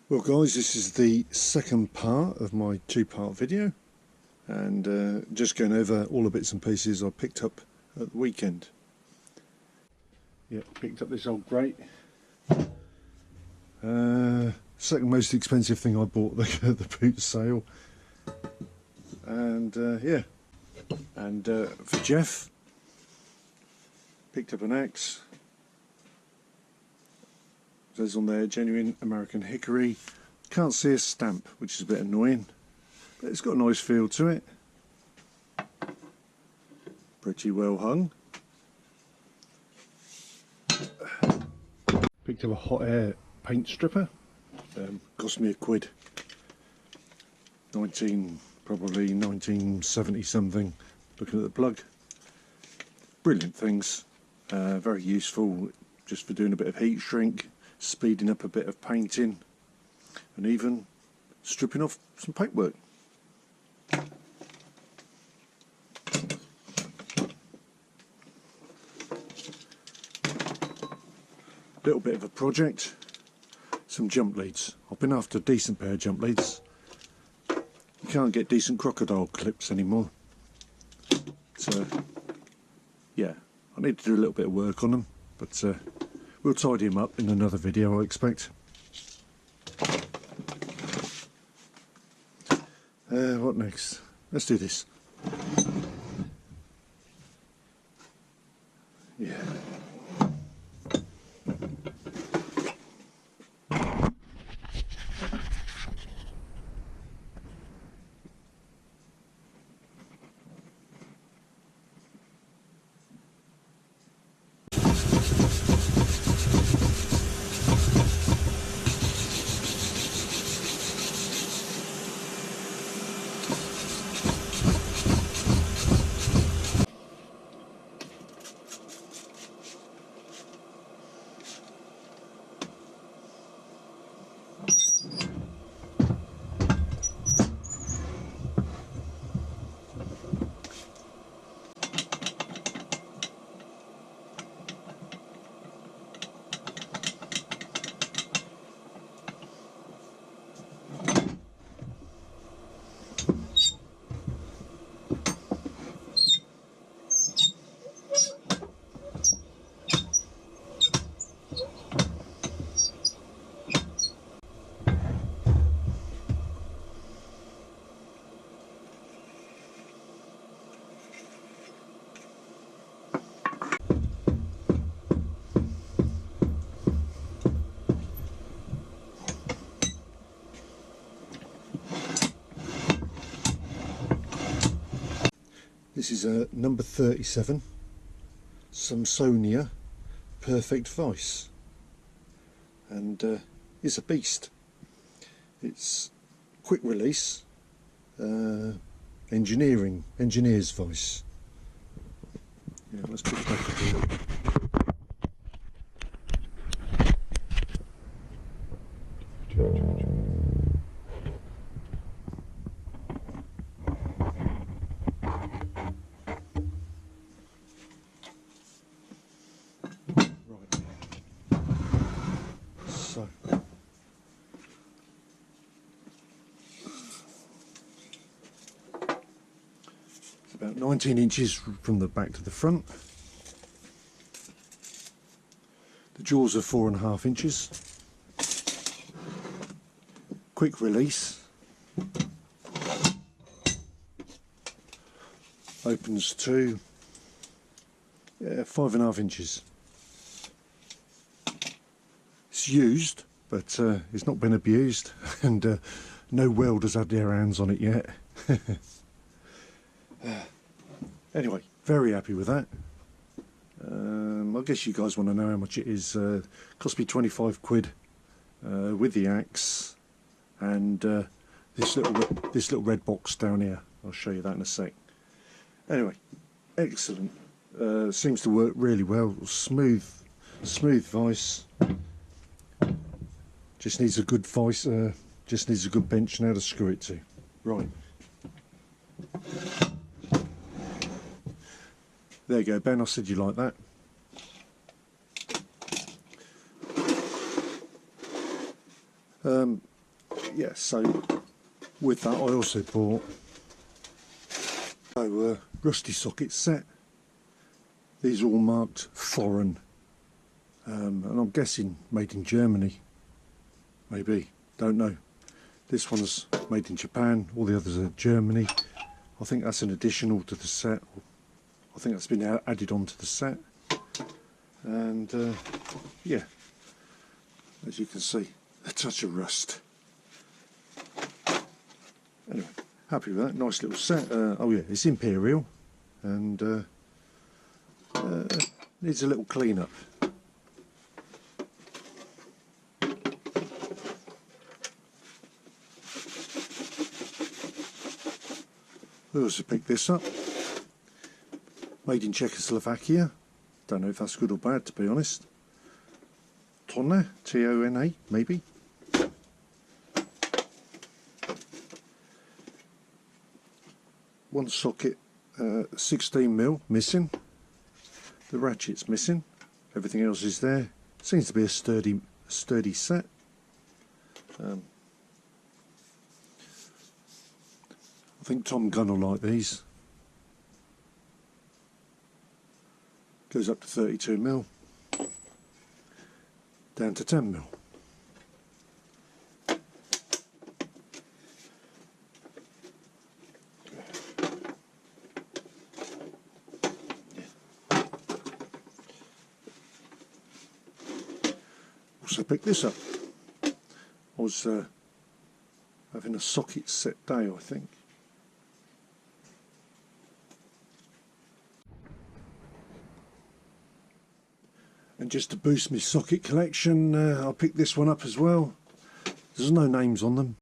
Well guys, this is the second part of my two-part video, and just going over all the bits and pieces I picked up at the weekend. Yeah, picked up this old grate. Second most expensive thing I bought at the boot sale. And yeah, and for Jeff, picked up an axe. Says on there, genuine American hickory. Can't see a stamp, which is a bit annoying, but it's got a nice feel to it. Pretty well hung. Picked up a hot air paint stripper. Cost me £1. Probably 1970 something. Looking at the plug. Brilliant things. Very useful, just for doing a bit of heat shrink, speeding up a bit of painting, and even stripping off some paintwork. Little bit of a project, some jump leads. I've been after a decent pair of jump leads. You can't get decent crocodile clips anymore, so yeah, I need to do a little bit of work on them, but we'll tidy them up in another video, I expect. What next? Let's do this. Yeah. This is a number 37 Samsonia Perfect Vise, and it's a beast. It's quick release, engineer's vise. Yeah, let's put it back up here. So, it's about 19 inches from the back to the front. The jaws are 4.5 inches. Quick release. Opens to 5.5 inches. It's used, but it's not been abused, and no welders had their hands on it yet. Anyway, very happy with that. I guess you guys want to know how much it is. Cost me £25 with the axe and this little red box down here. I'll show you that in a sec. Anyway, excellent. Seems to work really well. Smooth vise. Just needs a good vise. Just needs a good bench now to screw it to. Right. There you go, Ben. I said you like that. yeah, so with that I also bought a rusty socket set. These are all marked foreign, and I'm guessing made in Germany, maybe, don't know. This one's made in Japan, all the others are Germany. I think that's an additional to the set. I think that's been added onto the set. And yeah, as you can see, a touch of rust. Anyway, happy with that, nice little set. Oh yeah, it's Imperial, and needs a little clean up. I also picked this up, made in Czechoslovakia. Don't know if that's good or bad, to be honest. Tonna, T-O-N-A, maybe. One socket, 16mm missing. The ratchet's missing. Everything else is there. Seems to be a sturdy set. I think Tom Gunn will like these. Goes up to 32mm, down to 10mm. Also picked this up. I was having a socket set day, I think. And just to boost my socket collection, I picked this one up as well. There's no names on them.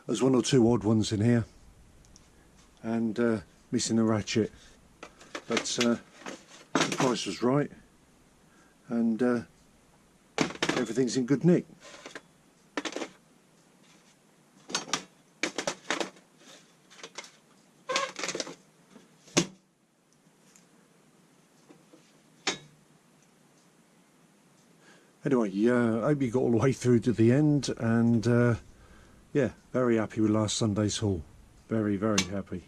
There's one or two odd ones in here, and missing a ratchet. But the price was right, and everything's in good nick. Anyway, I hope you got all the way through to the end, and yeah, very happy with last Sunday's haul. Very, very happy.